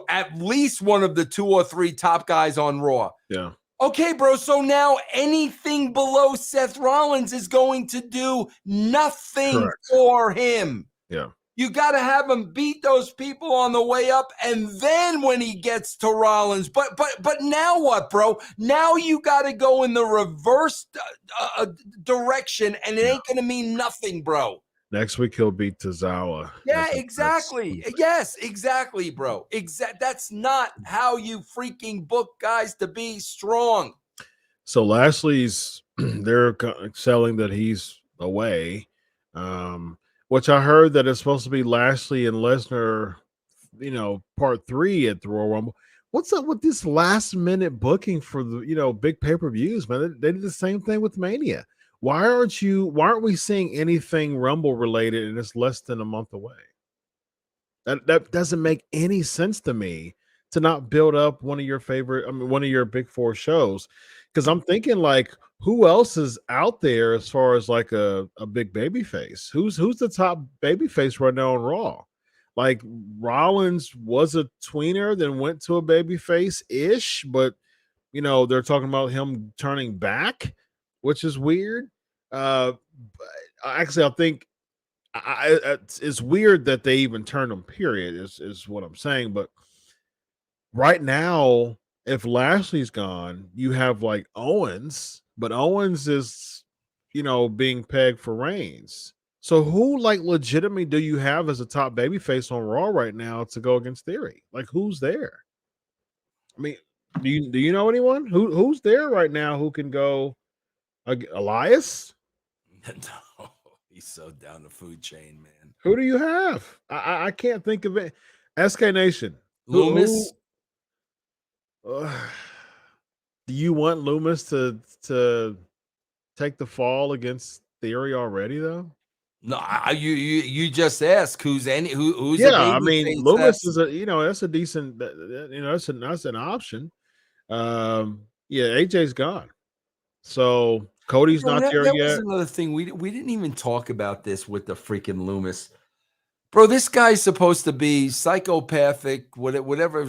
at least one of the 2 or 3 top guys on Raw. Yeah. Okay, bro. So now anything below Seth Rollins is going to do nothing for him. Yeah. You got to have him beat those people on the way up, and then when he gets to Rollins. But now what, bro? Now you got to go in the reverse direction, and it ain't going to mean nothing, bro. Next week he'll beat Tozawa. Yeah, exactly. Yes, exactly, bro. That's not how you freaking book guys to be strong. So Lashley's they're selling that he's away. Which I heard that it's supposed to be Lashley and Lesnar, part 3 at the Royal Rumble. What's up with this last minute booking for the, big pay-per-views, man? They did the same thing with Mania. Why aren't we seeing anything Rumble related and it's less than a month away? That doesn't make any sense to me to not build up one of your big 4 shows. Because I'm thinking like, who else is out there as far as like a big baby face? Who's the top baby face right now on Raw? Like Rollins was a tweener, then went to a baby face ish, but they're talking about him turning back, which is weird. Actually, I think it's weird that they even turned him. Period is what I'm saying. But right now, if Lashley's gone, you have like Owens, but Owens is, being pegged for Reigns. So who like legitimately do you have as a top babyface on Raw right now to go against Theory? Like who's there? I mean, do you know anyone who's there right now who can go? Elias? No, he's so down the food chain, man. Who do you have? I can't think of it. SK Nation. Loomis. Do you want Loomis to take the fall against Theory already though? No, you just ask who's who's I mean Loomis is that's a decent that's an option. AJ's gone. So Cody's not there yet. Was another thing we didn't even talk about this with the freaking Loomis. Bro, this guy's supposed to be psychopathic, whatever,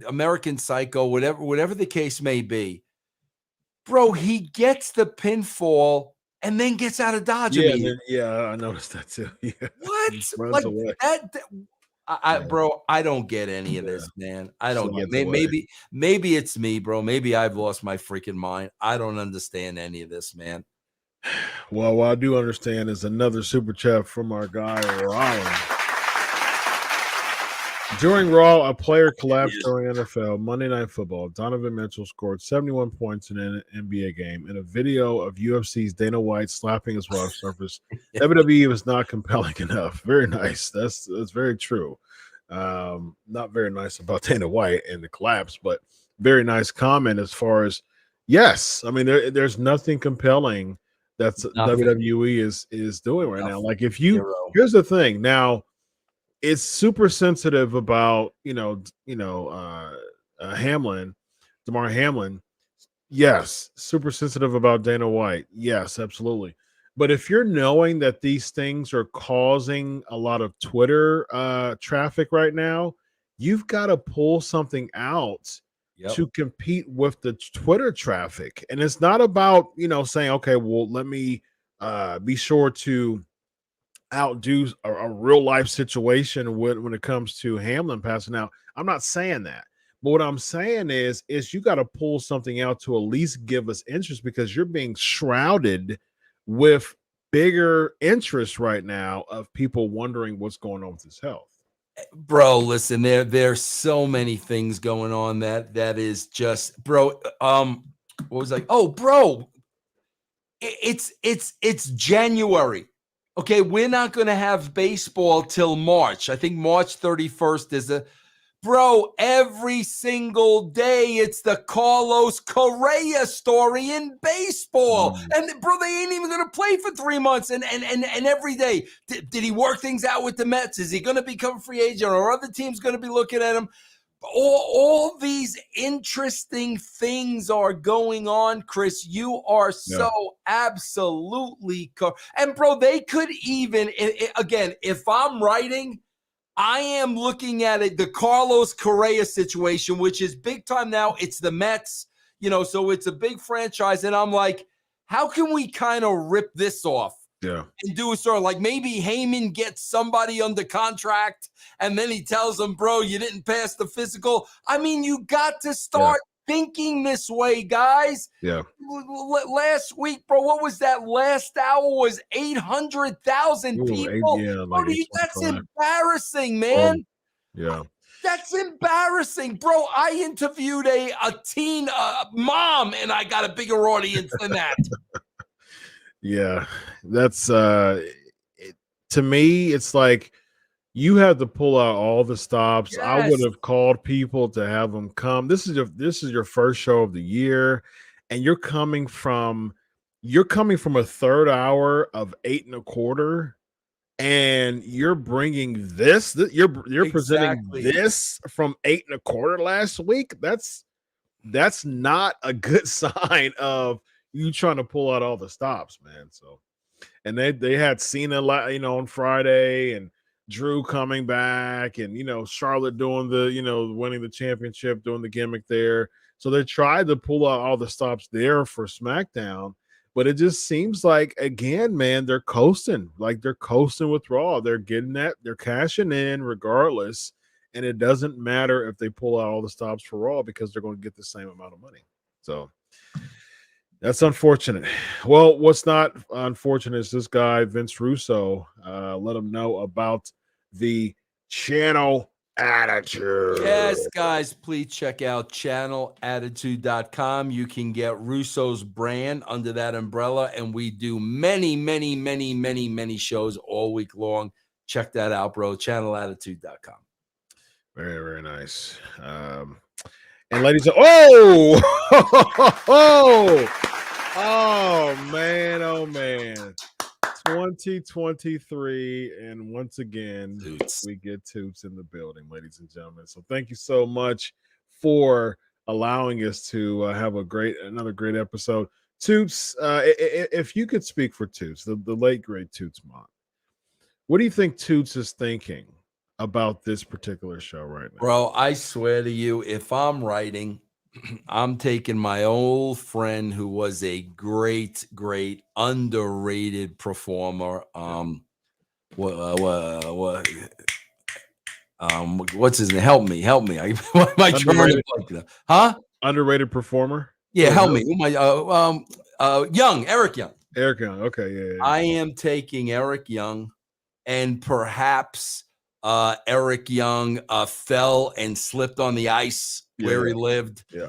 American Psycho, whatever the case may be. Bro, he gets the pinfall and then gets out of Dodge Yeah, immediately. I noticed that too. Yeah. What? Runs Like away. Yeah. bro, I don't get any of Yeah. this, man. I don't get. Slides away. Maybe it's me, bro. Maybe I've lost my freaking mind. I don't understand any of this, man. Well, what I do understand is another super chat from our guy Rollins. During Raw, a player collapsed during NFL Monday Night Football. Donovan Mitchell scored 71 points in an NBA game. In a video of UFC's Dana White slapping his wife surfaced, WWE was not compelling enough. Very nice. That's very true. Not very nice about Dana White and the collapse, but very nice comment as far as yes. I mean, there's nothing compelling that's WWE is doing right now. Like if you here's the thing now. It's super sensitive about Hamlin, DeMar Hamlin. Yes, super sensitive about Dana White. Yes, absolutely. But if you're knowing that these things are causing a lot of Twitter traffic right now, you've got to pull something out to compete with the Twitter traffic. And it's not about saying, okay, well, let me be sure to outdo a real life situation when it comes to Hamlin passing out. I'm not saying that. But what I'm saying is you got to pull something out to at least give us interest because you're being shrouded with bigger interest right now of people wondering what's going on with his health. Bro, listen, there's so many things going on that is just, bro. What was like? Oh, bro, it's January. Okay, we're not going to have baseball till March. I think March 31st is every single day it's the Carlos Correa story in baseball. And bro, they ain't even going to play for 3 months. And every day, did he work things out with the Mets? Is he going to become a free agent or other teams going to be looking at him? All these interesting things are going on, Chris. You are so absolutely and bro, they could even again, if I'm writing, I am looking at it, the Carlos Correa situation, which is big time now. It's the Mets, so it's a big franchise, and I'm like, how can we kind of rip this off? Yeah. And do a sort of like maybe Heyman gets somebody under contract and then he tells them, bro, you didn't pass the physical. I mean, you got to start thinking this way, guys. Yeah. Last week, bro, what was that? Last hour was 800,000 people. That's embarrassing, man. Yeah. That's embarrassing, bro. I interviewed a teen mom and I got a bigger audience than that. Yeah, that's to me, it's like you have to pull out all the stops. Yes. I would have called people to have them come. This is your first show of the year, and you're coming from a third hour of 8 1/4, and you're bringing this. You're presenting this from 8 1/4 last week. That's not a good sign of you trying to pull out all the stops, man. So, and they had Cena, on Friday, and Drew coming back, and Charlotte doing the winning the championship, doing the gimmick there. So they tried to pull out all the stops there for SmackDown, but it just seems like again, man, they're coasting. Like they're coasting with Raw. They're getting that. They're cashing in regardless, and it doesn't matter if they pull out all the stops for Raw because they're going to get the same amount of money. So. That's unfortunate. Well, what's not unfortunate is this guy, Vince Russo, let him know about the channel Attitude. Yes, guys, please check out channelattitude.com. You can get Russo's brand under that umbrella, and we do many, many, many, many, many shows all week long. Check that out, bro. Channelattitude.com. Very, very nice. And ladies, oh man, 2023, and once again Toots. we get Toots in the building, ladies and gentlemen. So thank you so much for allowing us to have another great episode. Toots, if you could speak for Toots, the late great Toots Mod, what do you think Toots is thinking about this particular show right now? Bro, I swear to you, if I'm writing, I'm taking my old friend who was a great, great, underrated performer. What's his name? Help me. What am I trying to plug it up? Huh? Underrated performer? Yeah, help me. Who am I? Young, Eric Young. Eric Young. Okay, yeah. I am taking Eric Young, and perhaps Eric Young fell and slipped on the ice where he lived. Yeah.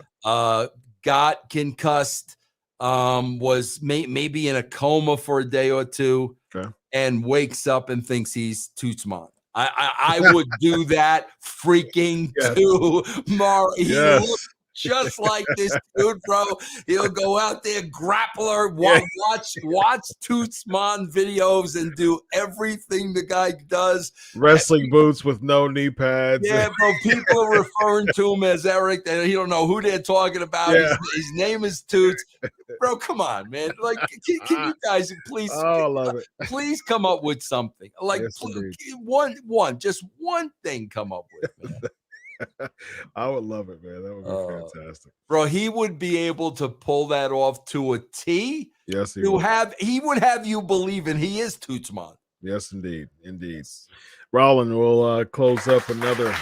Got concussed, was maybe in a coma for a day or two, and wakes up and thinks he's Toots Mod. I would do that freaking too, Mar. He looks just like this dude, bro. He'll go out there, grappler, watch Toots Mod videos and do everything the guy does. Wrestling boots with no knee pads. Yeah, bro. People are referring to him as Eric, and he don't know who they're talking about. His name is Toots. Bro, come on, man. Like, can you guys please? Oh, I love it. Please come up with something. Like, just one thing come up with, man. I would love it, man. That would be fantastic. Bro, he would be able to pull that off to a T. Yes, he would have you believing he is Toots Mod. Yes, indeed. Rollins will close up another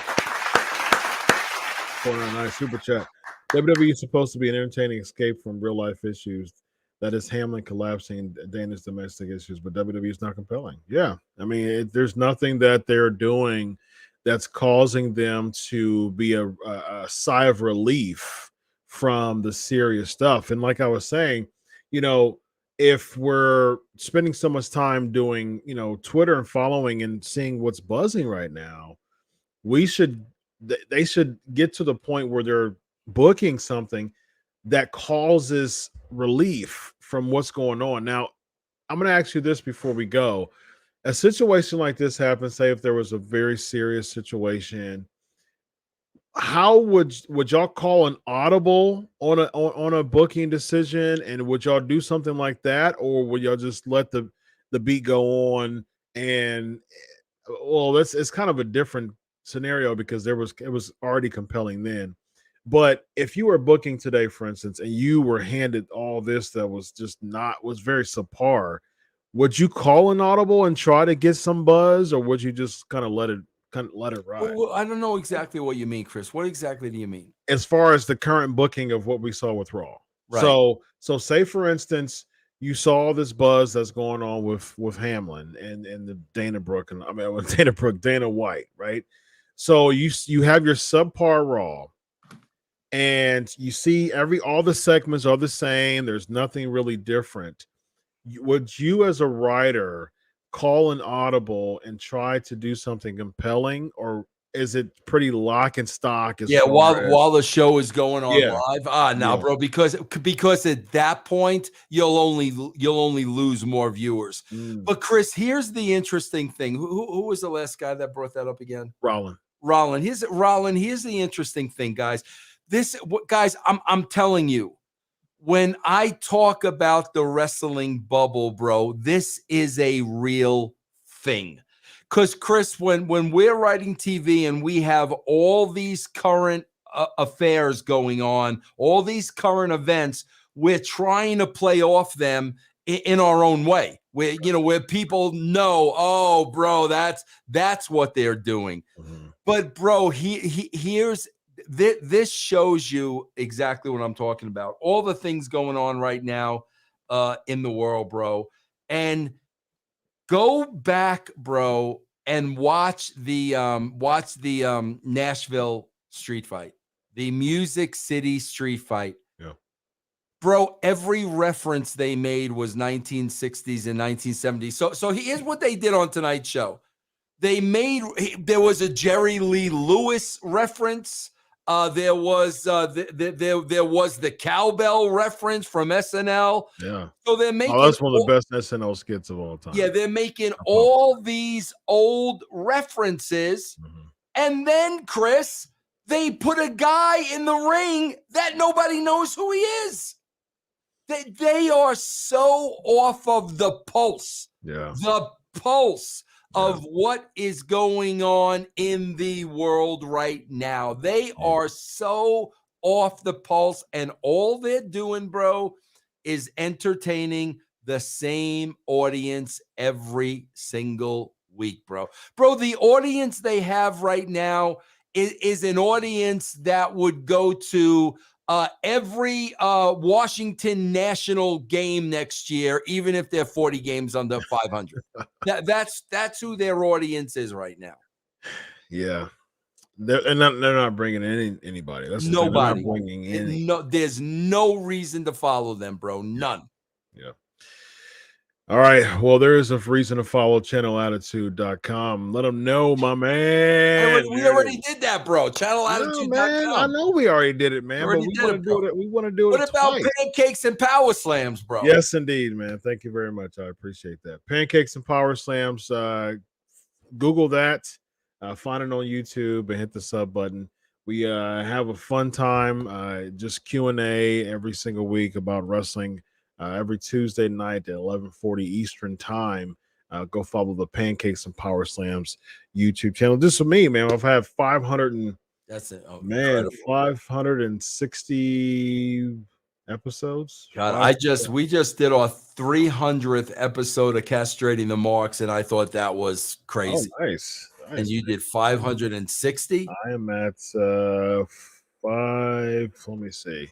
$4.99 super chat. WWE is supposed to be an entertaining escape from real life issues. That is Hamlin collapsing, Dana's domestic issues, but WWE is not compelling. Yeah, I mean, there's nothing that they're doing that's causing them to be a sigh of relief from the serious stuff. And like I was saying, if we're spending so much time doing, Twitter and following and seeing what's buzzing right now, they should get to the point where they're booking something that causes relief from what's going on. Now, I'm going to ask you this before we go. A situation like this happens, say if there was a very serious situation, how would y'all call an audible on a booking decision, and would y'all do something like that, or would y'all just let the beat go on? And it's kind of a different scenario because it was already compelling then. But if you were booking today, for instance, and you were handed all this that was very subpar, would you call an audible and try to get some buzz, or would you just kind of let it ride? Well, I don't know exactly what you mean, Chris. What exactly do you mean? As far as the current booking of what we saw with Raw. Right. So say for instance, you saw this buzz that's going on with Hamlin and the Dana White, right? So you have your subpar Raw, and you see all the segments are the same. There's nothing really different. Would you, as a writer, call an audible and try to do something compelling, or is it pretty lock and stock? While the show is going on live. Bro, because at that point you'll only lose more viewers. But Chris, here's the interesting thing. Who was the last guy that brought that up again? Rollins. Here's the interesting thing, guys. I'm telling you. When I talk about the wrestling bubble, bro, this is a real thing. Because, Chris, when we're writing TV and we have all these current affairs going on, all these current events, we're trying to play off them in our own way. Where people know, oh, bro, that's what they're doing. Mm-hmm. But, bro, here's... This shows you exactly what I'm talking about. All the things going on right now in the world, bro. And go back, bro, and watch the Nashville street fight, the Music City street fight. Yeah. Bro, every reference they made was 1960s and 1970s. So here's what they did on tonight's show. There was a Jerry Lee Lewis reference. There was the cowbell reference from SNL. Yeah. So they're making that's one of the best SNL skits of all time. Yeah, they're making all these old references. Mm-hmm. And then, Chris, they put a guy in the ring that nobody knows who he is. They are so off of the pulse. Yeah. The pulse of what is going on in the world right now. They are so off the pulse, and all they're doing, bro, is entertaining the same audience every single week, bro. Bro, the audience they have right now is an audience that would go to every Washington National game next year, even if they're 40 games under 500. That's who their audience is right now. Yeah. They're not bringing in anybody. That's nobody. They're not bringing in. There's no reason to follow them, bro. None. Yeah. All right. Well, there is a reason to follow channelattitude.com. Let them know, my man. We already did that, bro. Channelattitude.com. Man, I know we already did it, man. But we want to do it. We want to do it. What about twice. pancakes and power slams, bro? Yes, indeed, man. Thank you very much. I appreciate that. Pancakes and power slams. Google that. Find it on YouTube and hit the sub button. We have a fun time. Just Q&A every single week about wrestling. Every Tuesday night at 11:40 Eastern time. Go follow the Pancakes and Power Slams YouTube channel. This is me, man. I've had 500 and that's it. Oh, man, incredible. 560 episodes. God, we just did our 300th episode of Castrating the Marks, and I thought that was crazy. Oh, nice. And you did 560. I am at 5. Let me see.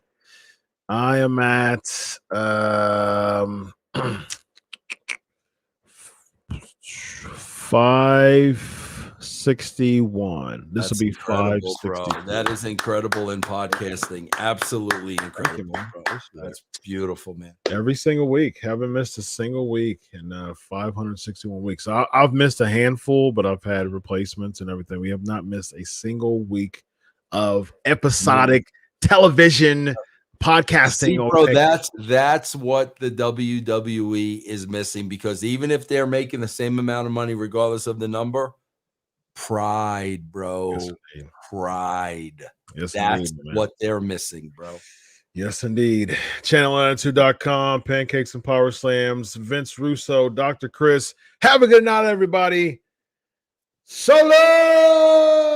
I am at 561. This will be 560. That is incredible in podcasting. Absolutely incredible. You, That's beautiful, man. Every single week. Haven't missed a single week in 561 weeks. I've missed a handful, but I've had replacements and everything. We have not missed a single week of episodic television podcasting. See, bro, that's what the WWE is missing, because even if they're making the same amount of money regardless of the number, pride, bro. Yes, pride. Yes, that's indeed, what they're missing, bro. Yes, indeed. Channelattitude.com, Pancakes and Power Slams, Vince Russo, Dr. Chris. Have a good night, everybody. So long.